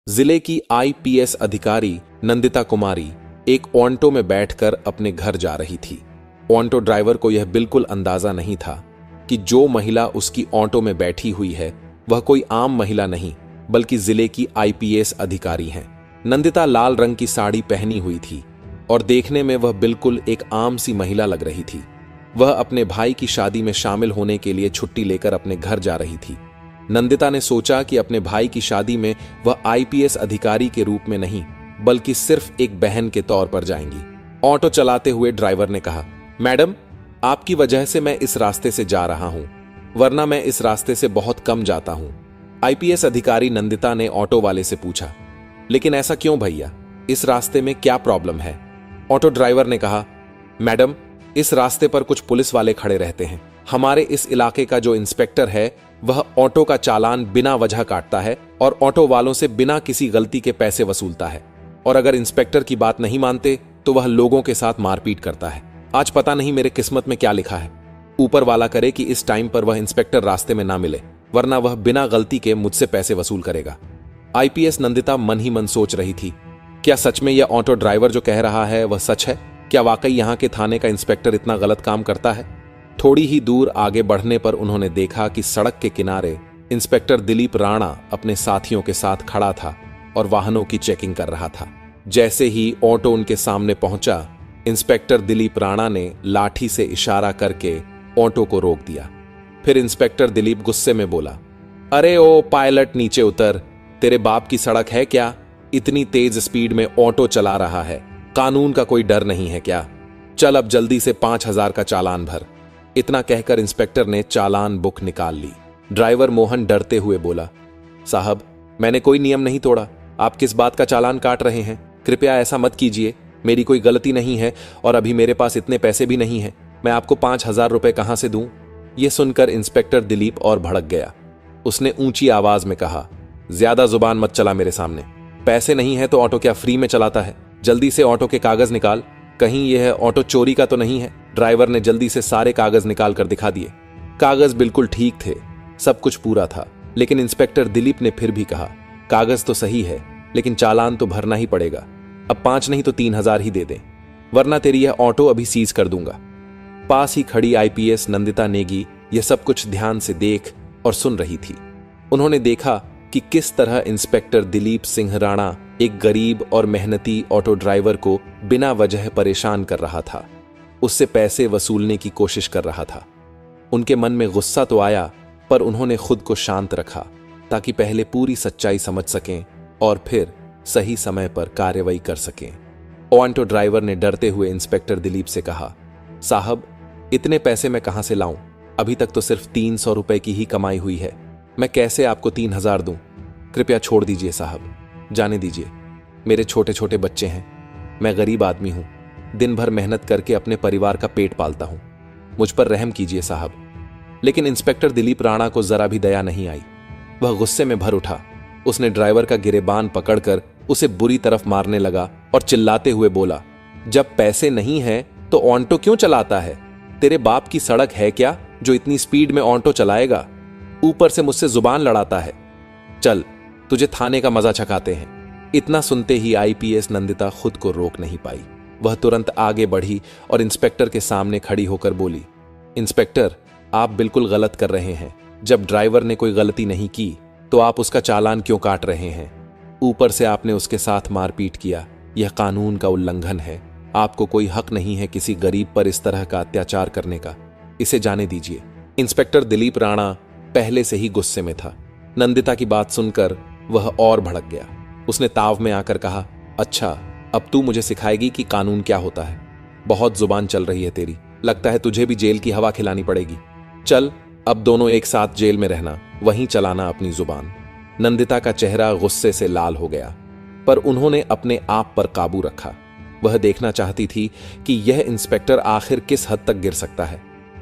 जिले की आईपीएस अधिकारी नंदिता कुमारी एक ऑटो में बैठकर अपने घर जा रही थी। ऑटो ड्राइवर को यह बिल्कुल अंदाजा नहीं था कि जो महिला उसकी ऑटो में बैठी हुई है वह कोई आम महिला नहीं बल्कि जिले की आईपीएस अधिकारी हैं। नंदिता लाल रंग की साड़ी पहनी हुई थी और देखने में वह बिल्कुल एक आम सी महिला लग रही थी। वह अपने भाई की शादी में शामिल होने के लिए छुट्टी लेकर अपने घर जा रही थी। नंदिता ने सोचा कि अपने भाई की शादी में वह आईपीएस अधिकारी के रूप में नहीं बल्कि सिर्फ एक बहन के तौर पर जाएंगी। ऑटो चलाते हुए ड्राइवर ने कहा, मैडम, आपकी वजह से मैं इस रास्ते से जा रहा हूं, वरना मैं इस रास्ते से बहुत कम जाता हूं। आईपीएस अधिकारी नंदिता ने ऑटो वाले से पूछा, लेकिन ऐसा क्यों भैया, इस रास्ते में क्या प्रॉब्लम है? ऑटो ड्राइवर ने कहा, मैडम, इस रास्ते पर कुछ पुलिस वाले खड़े रहते हैं। हमारे इस इलाके का जो इंस्पेक्टर है वह ऑटो का चालान बिना वजह काटता है और ऑटो वालों से बिना किसी गलती के पैसे वसूलता है, और अगर इंस्पेक्टर की बात नहीं मानते तो वह लोगों के साथ मारपीट करता है। आज पता नहीं मेरे किस्मत में क्या लिखा है। ऊपर वाला करे कि इस टाइम पर वह इंस्पेक्टर रास्ते में ना मिले, वरना वह बिना गलती के मुझसे पैसे वसूल करेगा। आईपीएस नंदिता मन ही मन सोच रही थी, क्या सच में यह ऑटो ड्राइवर जो कह रहा है वह सच है? क्या वाकई यहां के थाने का इंस्पेक्टर इतना गलत काम करता है? थोड़ी ही दूर आगे बढ़ने पर उन्होंने देखा कि सड़क के किनारे इंस्पेक्टर दिलीप राणा अपने साथियों के साथ खड़ा था और वाहनों की चेकिंग कर रहा था। जैसे ही ऑटो उनके सामने पहुंचा, इंस्पेक्टर दिलीप राणा ने लाठी से इशारा करके ऑटो को रोक दिया। फिर इंस्पेक्टर दिलीप गुस्से में बोला, अरे ओ पायलट, नीचे उतर। तेरे बाप की सड़क है क्या? इतनी तेज स्पीड में ऑटो चला रहा है, कानून का कोई डर नहीं है क्या? चल अब जल्दी से 5,000 का चालान भर। इतना कहकर इंस्पेक्टर ने चालान बुक निकाल ली। ड्राइवर मोहन डरते हुए बोला, साहब, मैंने कोई नियम नहीं तोड़ा। आप किस बात का चालान काट रहे हैं? कृपया ऐसा मत कीजिए, मेरी कोई गलती नहीं है और अभी मेरे पास इतने पैसे भी नहीं है। मैं आपको 5,000 रुपए कहां से दूं? यह सुनकर इंस्पेक्टर दिलीप और भड़क गया। उसने ऊंची आवाज में कहा, ज्यादा जुबान मत चला मेरे सामने। पैसे नहीं है तो ऑटो क्या फ्री में चलाता है? जल्दी से ऑटो के कागज निकाल, कहीं यह ऑटो चोरी का तो नहीं है? ड्राइवर ने जल्दी से सारे कागज निकाल कर दिखा दिए। कागज बिल्कुल ठीक थे, सब कुछ पूरा था, लेकिन इंस्पेक्टर दिलीप ने फिर भी कहा, कागज तो सही है लेकिन चालान तो भरना ही पड़ेगा। अब 5 नहीं तो 3,000 ही दे दें, वरना तेरी यह ऑटो अभी सीज कर दूंगा। पास ही खड़ी आईपीएस नंदिता नेगी यह सब कुछ ध्यान से देख और सुन रही थी। उन्होंने देखा कि किस तरह इंस्पेक्टर दिलीप सिंह राणा एक गरीब और मेहनती ऑटो ड्राइवर को बिना वजह परेशान कर रहा था, उससे पैसे वसूलने की कोशिश कर रहा था। उनके मन में गुस्सा तो आया, पर उन्होंने खुद को शांत रखा ताकि पहले पूरी सच्चाई समझ सकें और फिर सही समय पर कार्रवाई कर सकें। ऑटो ड्राइवर ने डरते हुए इंस्पेक्टर दिलीप से कहा, साहब, इतने पैसे मैं कहां से लाऊं? अभी तक तो सिर्फ 300 रुपए की ही कमाई हुई है, मैं कैसे आपको 3,000 दूं? कृपया छोड़ दीजिए साहब, जाने दीजिए। मेरे छोटे छोटे बच्चे हैं, मैं गरीब आदमी हूं, दिन भर मेहनत करके अपने परिवार का पेट पालता हूं, मुझ पर रहम कीजिए साहब। लेकिन इंस्पेक्टर दिलीप राणा को जरा भी दया नहीं आई। वह गुस्से में भर उठा। उसने ड्राइवर का गिरेबान पकड़कर उसे बुरी तरफ मारने लगा और चिल्लाते हुए बोला, जब पैसे नहीं है तो ऑटो क्यों चलाता है? तेरे बाप की सड़क है क्या जो इतनी स्पीड में ऑटो चलाएगा? ऊपर से मुझसे जुबान लड़ाता है। चल, तुझे थाने का मजा चखाते हैं। इतना सुनते ही आईपीएस नंदिता खुद को रोक नहीं पाई। वह तुरंत आगे बढ़ी और इंस्पेक्टर के सामने खड़ी होकर बोली, इंस्पेक्टर, आप बिल्कुल गलत कर रहे हैं। जब ड्राइवर ने कोई गलती नहीं की तो आप उसका चालान क्यों काट रहे हैं? ऊपर से आपने उसके साथ मारपीट किया, यह कानून का उल्लंघन है। आपको कोई हक नहीं है किसी गरीब पर इस तरह का अत्याचार करने का, इसे जाने दीजिए। इंस्पेक्टर दिलीप राणा पहले से ही गुस्से में था। नंदिता की बात सुनकर वह और भड़क गया। उसने ताव में आकर कहा, अच्छा, अब तू मुझे सिखाएगी कि कानून क्या होता है? बहुत जुबान चल रही है तेरी, लगता है तुझे भी जेल की हवा खिलानी पड़ेगी। चल, अब दोनों एक साथ जेल में रहना, वहीं चलाना अपनी जुबान। नंदिता का चेहरा गुस्से से लाल हो गया, पर उन्होंने अपने आप पर काबू रखा। वह देखना चाहती थी कि यह इंस्पेक्टर आखिर किस हद तक गिर सकता है।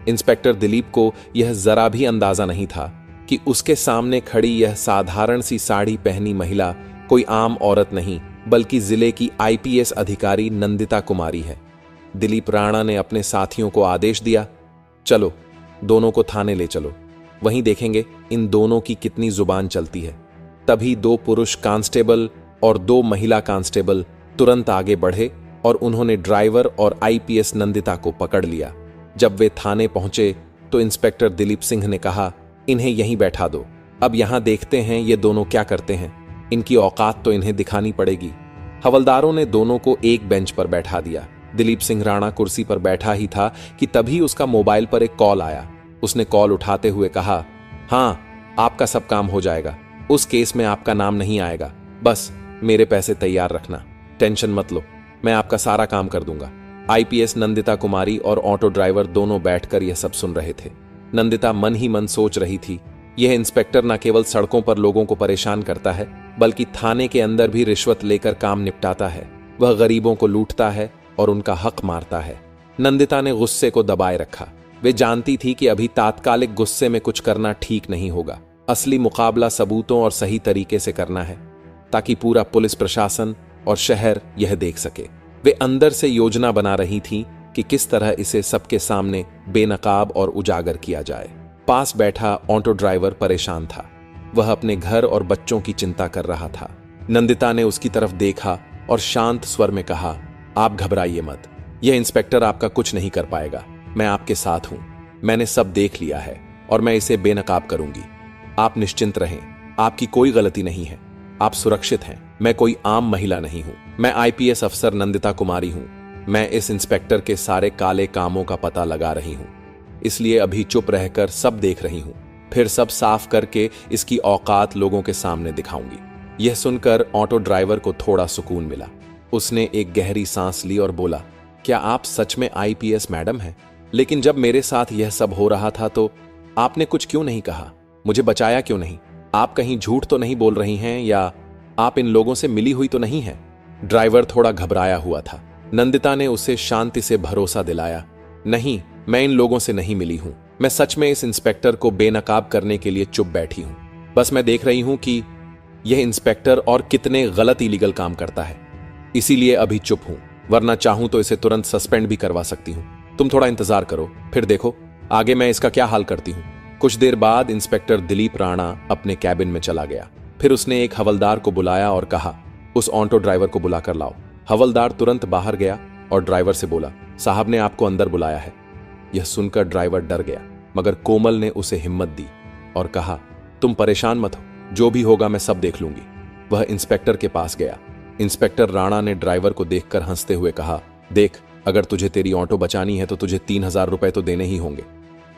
इंस्पेक्टर दिलीप को यह जरा भी अंदाजा नहीं था कि उसके सामने खड़ी यह साधारण सी साड़ी पहनी महिला कोई आम औरत नहीं बल्कि जिले की आईपीएस अधिकारी नंदिता कुमारी है। दिलीप राणा ने अपने साथियों को आदेश दिया, चलो, दोनों को थाने ले चलो, वहीं देखेंगे इन दोनों की कितनी जुबान चलती है। तभी 2 पुरुष कांस्टेबल और 2 महिला कांस्टेबल तुरंत आगे बढ़े और उन्होंने ड्राइवर और आईपीएस नंदिता को पकड़ लिया। जब वे थाने पहुंचे तो इंस्पेक्टर दिलीप सिंह ने कहा, इन्हें यहीं बैठा दो, अब यहां देखते हैं ये दोनों क्या करते हैं, इनकी औकात तो इन्हें दिखानी पड़ेगी। हवलदारों ने दोनों को एक बेंच पर बैठा दिया। दिलीप सिंह राणा कुर्सी पर बैठा ही था कि तभी उसका मोबाइल पर एक कॉल आया। उसने कॉल उठाते हुए कहा, हाँ, आपका सब काम हो जाएगा, उस केस में आपका नाम नहीं आएगा, बस मेरे पैसे तैयार रखना, टेंशन मत लो, मैं आपका सारा काम कर दूंगा। आईपीएस नंदिता कुमारी और ऑटो ड्राइवर दोनों बैठकर यह सब सुन रहे थे। नंदिता मन ही मन सोच रही थी, यह इंस्पेक्टर न केवल सड़कों पर लोगों को परेशान करता है, बल्कि थाने के अंदर भी रिश्वत लेकर काम निपटाता है। वह गरीबों को लूटता है और उनका हक मारता है। नंदिता ने गुस्से को दबाए रखा। वे जानती थी कि अभी तात्कालिक गुस्से में कुछ करना ठीक नहीं होगा। असली मुकाबला सबूतों और सही तरीके से करना है, ताकि पूरा पुलिस प्रशासन और शहर यह देख सके। वे अंदर से योजना बना रही थी कि किस तरह इसे सबके सामने बेनकाब और उजागर किया जाए। पास बैठा ऑटो ड्राइवर परेशान था। वह अपने घर और बच्चों की चिंता कर रहा था। नंदिता ने उसकी तरफ देखा और शांत स्वर में कहा, आप घबराइए मत, यह इंस्पेक्टर आपका कुछ नहीं कर पाएगा, मैं आपके साथ हूं, मैंने सब देख लिया है और मैं इसे बेनकाब करूंगी। आप निश्चिंत रहें, आपकी कोई गलती नहीं है, आप सुरक्षित हैं। मैं कोई आम महिला नहीं हूं, मैं आईपीएस अफसर नंदिता कुमारी हूं। मैं इस इंस्पेक्टर के सारे काले कामों का पता लगा रही हूं, इसलिए अभी चुप रहकर सब देख रही हूं, फिर सब साफ करके इसकी औकात लोगों के सामने दिखाऊंगी। यह सुनकर ऑटो ड्राइवर को थोड़ा सुकून मिला। उसने एक गहरी सांस ली और बोला, क्या आप सच में आईपीएस मैडम हैं? लेकिन जब मेरे साथ यह सब हो रहा था तो आपने कुछ क्यों नहीं कहा? मुझे बचाया क्यों नहीं? आप कहीं झूठ तो नहीं बोल रही हैं या आप इन लोगों से मिली हुई तो नहीं है? ड्राइवर थोड़ा घबराया हुआ था। नंदिता ने उसे शांति से भरोसा दिलाया, नहीं, मैं इन लोगों से नहीं मिली हूं, मैं सच में इस इंस्पेक्टर को बेनकाब करने के लिए चुप बैठी हूं। बस मैं देख रही हूं कि यह इंस्पेक्टर और कितने गलत इलीगल काम करता है, इसीलिए अभी चुप हूं, वरना चाहूं तो इसे तुरंत सस्पेंड भी करवा सकती हूं। तुम थोड़ा इंतजार करो, फिर देखो आगे मैं इसका क्या हाल करती हूं। कुछ देर बाद इंस्पेक्टर दिलीप राणा अपने कैबिन में चला गया। फिर उसने एक हवलदार को बुलाया और कहा, उस ऑटो ड्राइवर को बुलाकर लाओ। हवलदार तुरंत बाहर गया और ड्राइवर से बोला, साहब ने आपको अंदर बुलाया है। यह सुनकर ड्राइवर डर गया, मगर कोमल ने उसे हिम्मत दी और कहा, तुम परेशान मत हो, जो भी होगा मैं सब देख लूंगी। वह इंस्पेक्टर के पास गया। इंस्पेक्टर राणा ने ड्राइवर को देखकर हंसते हुए कहा, देख, अगर तुझे तेरी ऑटो बचानी है तो तुझे 3000 रुपए तो देने ही होंगे,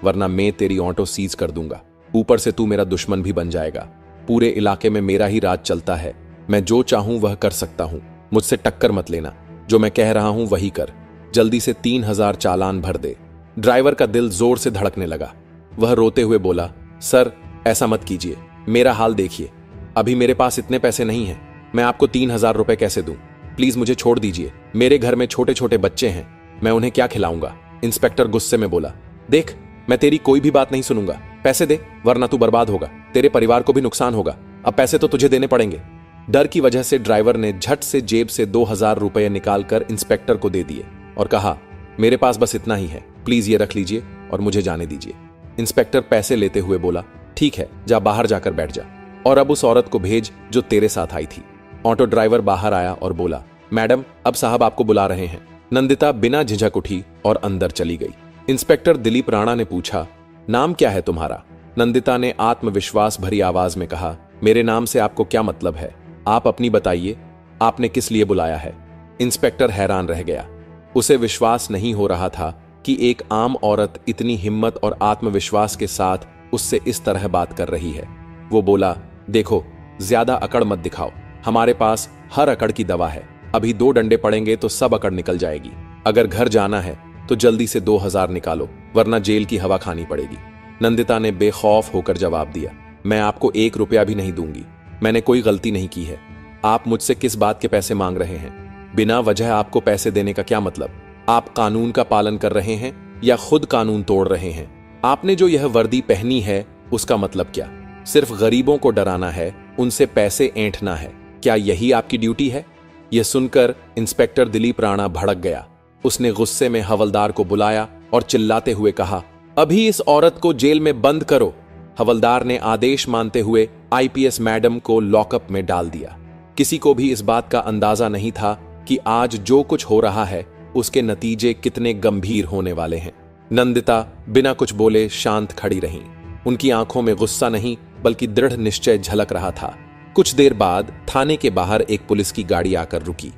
वरना मैं तेरी ऑटो सीज कर दूंगा। ऊपर से तू मेरा दुश्मन भी बन जाएगा। पूरे इलाके में मेरा ही राज चलता है, मैं जो चाहूं वह कर सकता हूं, मुझसे टक्कर मत लेना, जो मैं कह रहा हूं वही कर। जल्दी से 3000 चालान भर दे। ड्राइवर का दिल जोर से धड़कने लगा। वह रोते हुए बोला, सर ऐसा मत कीजिए, मेरा हाल देखिए, अभी मेरे पास इतने पैसे नहीं हैं, मैं आपको 3000 रुपए कैसे दूं? प्लीज मुझे छोड़ दीजिए, मेरे घर में छोटे छोटे बच्चे हैं, मैं उन्हें क्या खिलाऊंगा? इंस्पेक्टर गुस्से में बोला, देख, मैं तेरी कोई भी बात नहीं सुनूंगा, पैसे दे, वरना तू बर्बाद होगा, तेरे परिवार को भी नुकसान होगा। अब पैसे तो तुझे देने पड़ेंगे। डर की वजह से ड्राइवर ने झट से जेब से 2000 रुपए निकालकर इंस्पेक्टर को दे दिए और कहा, मेरे पास बस इतना ही है, प्लीज ये रख लीजिए और मुझे जाने दीजिए। इंस्पेक्टर पैसे लेते हुए बोला, ठीक है, जा बाहर जाकर बैठ जा, और अब उस औरत को भेज जो तेरे साथ आई थी। ऑटो ड्राइवर बाहर आया और बोला, मैडम, अब साहब आपको बुला रहे हैं। नंदिता बिना झिझक उठी और अंदर चली गई। इंस्पेक्टर दिलीप राणा ने पूछा, नाम क्या है तुम्हारा? नंदिता ने आत्मविश्वास भरी आवाज में कहा, मेरे नाम से आपको क्या मतलब है? आप अपनी बताइए, आपने किस लिए बुलाया है? इंस्पेक्टर हैरान रह गया। उसे विश्वास नहीं हो रहा था कि एक आम औरत इतनी हिम्मत और आत्मविश्वास के साथ उससे इस तरह बात कर रही है। वो बोला, देखो, ज्यादा अकड़ मत दिखाओ, हमारे पास हर अकड़ की दवा है, अभी 2 डंडे पड़ेंगे तो सब अकड़ निकल जाएगी। अगर घर जाना है तो जल्दी से 2000 निकालो, वरना जेल की हवा खानी पड़ेगी। नंदिता ने बेखौफ होकर जवाब दिया, मैं आपको 1 रुपया भी नहीं दूंगी, मैंने कोई गलती नहीं की है। आप मुझसे किस बात के पैसे मांग रहे हैं? बिना वजह आपको पैसे देने का क्या मतलब? आप कानून का पालन कर रहे हैं या खुद कानून तोड़ रहे हैं? आपने जो यह वर्दी पहनी है उसका मतलब क्या? सिर्फ गरीबों को डराना है, उनसे पैसे ऐंठना है, क्या यही आपकी ड्यूटी है? यह सुनकर इंस्पेक्टर दिलीप राणा भड़क गया। उसने गुस्से में हवलदार को बुलाया और चिल्लाते हुए कहा, अभी इस औरत को जेल में बंद करो। हवलदार ने आदेश मानते हुए आईपीएस मैडम को लॉकअप में डाल दिया। किसी को भी इस बात का अंदाजा नहीं था कि आज जो कुछ हो रहा है उसके नतीजे कितने गंभीर होने वाले हैं। नंदिता बिना कुछ बोले शांत खड़ी रहीं। उनकी आंखों में गुस्सा नहीं बल्कि दृढ़ निश्चय झलक रहा था। कुछ देर बाद थाने के बाहर एक पुलिस की गाड़ी आकर रुकी।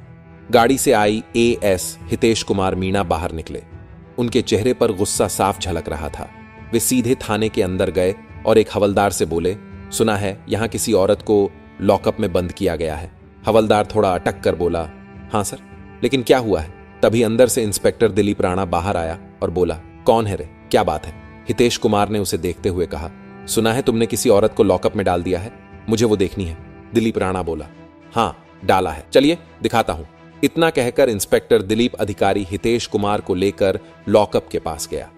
गाड़ी से आई एएस हितेश कुमार मीणा बाहर निकले। उनके चेहरे पर गुस्सा साफ झलक रहा था। वे सीधे थाने के अंदर गए और एक हवलदार से बोले, सुना है यहां किसी औरत को लॉकअप में बंद किया गया है। हवलदार थोड़ा अटक कर बोला, हां सर, लेकिन क्या हुआ है? तभी अंदर से इंस्पेक्टर दिलीप राणा बाहर आया और बोला, कौन है रे, क्या बात है? हितेश कुमार ने उसे देखते हुए कहा, सुना है तुमने किसी औरत को लॉकअप में डाल दिया है, मुझे वो देखनी है। दिलीप राणा बोला, हां डाला है, चलिए दिखाता हूं। इतना कहकर इंस्पेक्टर दिलीप अधिकारी हितेश कुमार को लेकर लॉकअप के पास गया।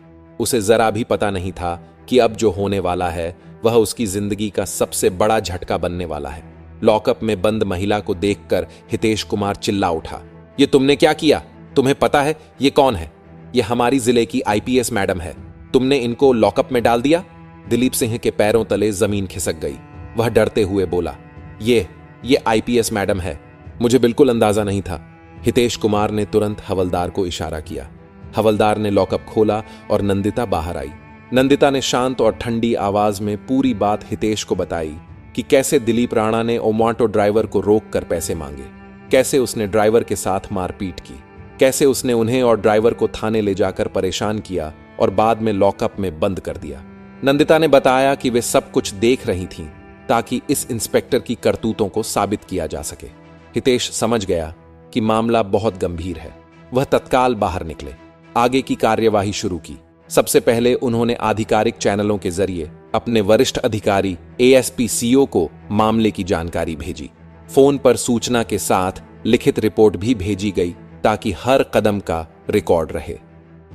उसे जरा भी पता नहीं था कि अब जो होने वाला है वह उसकी जिंदगी का सबसे बड़ा झटका बनने वाला है। लॉकअप में बंद महिला को देखकर हितेश कुमार चिल्ला उठा, ये तुमने क्या किया? तुम्हें पता है ये कौन है? ये हमारी जिले की आईपीएस मैडम है। तुमने इनको लॉकअप में डाल दिया। दिलीप सिंह के पैरों तले जमीन खिसक गई। वह डरते हुए बोला, ये आईपीएस मैडम है, मुझे बिल्कुल अंदाजा नहीं था। हितेश कुमार ने तुरंत हवलदार को इशारा किया। हवलदार ने लॉकअप खोला और नंदिता बाहर आई। नंदिता ने शांत और ठंडी आवाज में पूरी बात हितेश को बताई कि कैसे दिलीप राणा ने ओमांटो ड्राइवर को रोककर पैसे मांगे, कैसे उसने ड्राइवर के साथ मारपीट की, कैसे उसने उन्हें और ड्राइवर को थाने ले जाकर परेशान किया और बाद में लॉकअप में बंद कर दिया। नंदिता ने बताया कि वे सब कुछ देख रही थीं ताकि इस इंस्पेक्टर की करतूतों को साबित किया जा सके। हितेश समझ गया कि मामला बहुत गंभीर है। वह तत्काल बाहर निकले, आगे की कार्यवाही शुरू की। सबसे पहले उन्होंने आधिकारिक चैनलों के जरिए अपने वरिष्ठ अधिकारी एएसपी सीओ को मामले की जानकारी भेजी। फोन पर सूचना के साथ लिखित रिपोर्ट भी भेजी गई ताकि हर कदम का रिकॉर्ड रहे।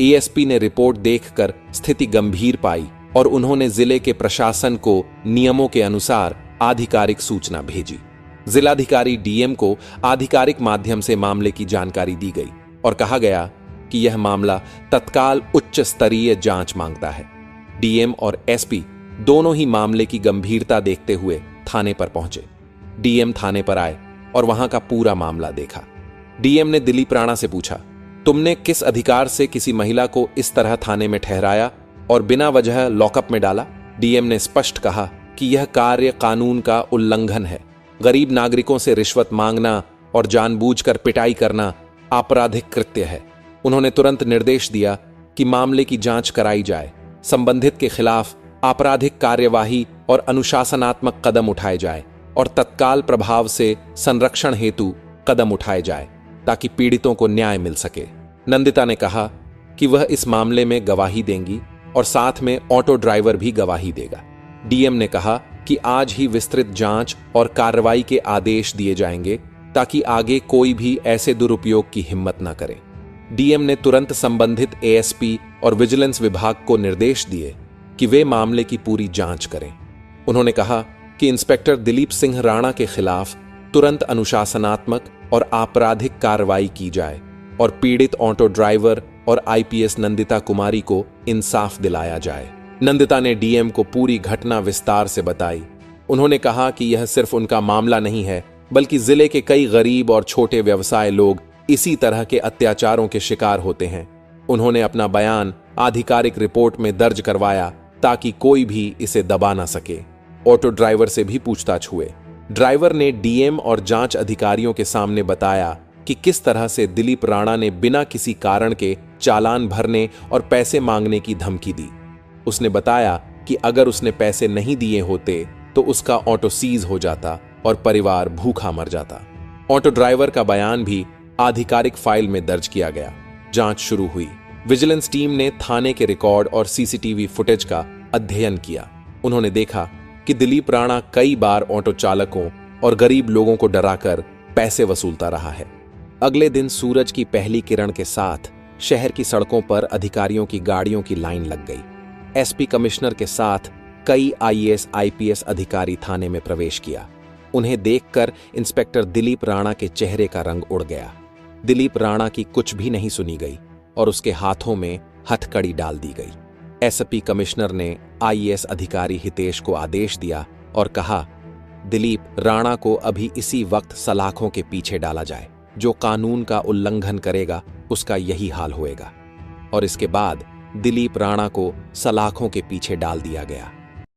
एएसपी ने रिपोर्ट देखकर स्थिति गंभीर पाई और उन्होंने जिले के प्रशासन को नियमों के अनुसार आधिकारिक सूचना भेजी। जिलाधिकारी डीएम को आधिकारिक माध्यम से मामले की जानकारी दी गई और कहा गया कि यह मामला तत्काल उच्च स्तरीय जांच मांगता है। डीएम और एसपी दोनों ही मामले की गंभीरता देखते हुए थाने पर पहुंचे। डीएम थाने पर आए और वहां का पूरा मामला देखा। डीएम ने दिलीप राणा से पूछा, तुमने किस अधिकार से किसी महिला को इस तरह थाने में ठहराया और बिना वजह लॉकअप में डाला? डीएम ने स्पष्ट कहा कि यह कार्य कानून का उल्लंघन है। गरीब नागरिकों से रिश्वत मांगना और जानबूझकर पिटाई करना आपराधिक कृत्य है। उन्होंने तुरंत निर्देश दिया कि मामले की जांच कराई जाए, संबंधित के खिलाफ आपराधिक कार्यवाही और अनुशासनात्मक कदम उठाए जाए और तत्काल प्रभाव से संरक्षण हेतु कदम उठाए जाए ताकि पीड़ितों को न्याय मिल सके। नंदिता ने कहा कि वह इस मामले में गवाही देंगी और साथ में ऑटो ड्राइवर भी गवाही देगा। डीएम ने कहा कि आज ही विस्तृत जांच और कार्रवाई के आदेश दिए जाएंगे ताकि आगे कोई भी ऐसे दुरुपयोग की हिम्मत न करे। डीएम ने तुरंत संबंधित एएसपी और विजिलेंस विभाग को निर्देश दिए कि वे मामले की पूरी जांच करें। उन्होंने कहा कि इंस्पेक्टर दिलीप सिंह राणा के खिलाफ तुरंत अनुशासनात्मक और आपराधिक कार्रवाई की जाए और पीड़ित ऑटो ड्राइवर और आईपीएस नंदिता कुमारी को इंसाफ दिलाया जाए। नंदिता ने डीएम को पूरी घटना विस्तार से बताई। उन्होंने कहा कि यह सिर्फ उनका मामला नहीं है, बल्कि जिले के कई गरीब और छोटे व्यवसाय लोग इसी तरह के अत्याचारों के शिकार होते हैं। उन्होंने अपना बयान आधिकारिक रिपोर्ट में दर्ज करवाया ताकि कोई भी इसे दबा ना सके। ऑटो ड्राइवर से भी पूछताछ हुए। ड्राइवर ने डीएम और जांच अधिकारियों के सामने बताया कि किस तरह से दिलीप राणा ने बिना किसी कारण के चालान भरने और पैसे मांगने की धमकी दी। उसने बताया कि अगर उसने पैसे नहीं दिए होते तो उसका ऑटो सीज हो जाता और परिवार भूखा मर जाता। ऑटो ड्राइवर का बयान भी आधिकारिक फाइल में दर्ज किया गया। जांच शुरू हुई। विजिलेंस टीम ने थाने के रिकॉर्ड और सीसीटीवी फुटेज का अध्ययन किया। उन्होंने देखा कि दिलीप राणा कई बार ऑटो चालकों और गरीब लोगों को डराकर पैसे वसूलता रहा है। अगले दिन सूरज की पहली किरण के साथ शहर की सड़कों पर अधिकारियों की गाड़ियों की लाइन लग गई। एसपी कमिश्नर के साथ कई आईएएस आईपीएस अधिकारी थाने में प्रवेश किया। उन्हें देखकर इंस्पेक्टर दिलीप राणा के चेहरे का रंग उड़ गया। दिलीप राणा की कुछ भी नहीं सुनी गई और उसके हाथों में हथकड़ी डाल दी गई। एसपी कमिश्नर ने आईएएस अधिकारी हितेश को आदेश दिया और कहा दिलीप राणा को अभी इसी वक्त सलाखों के पीछे डाला जाए। जो कानून का उल्लंघन करेगा उसका यही हाल होएगा। और इसके बाद दिलीप राणा को सलाखों के पीछे डाल दिया गया।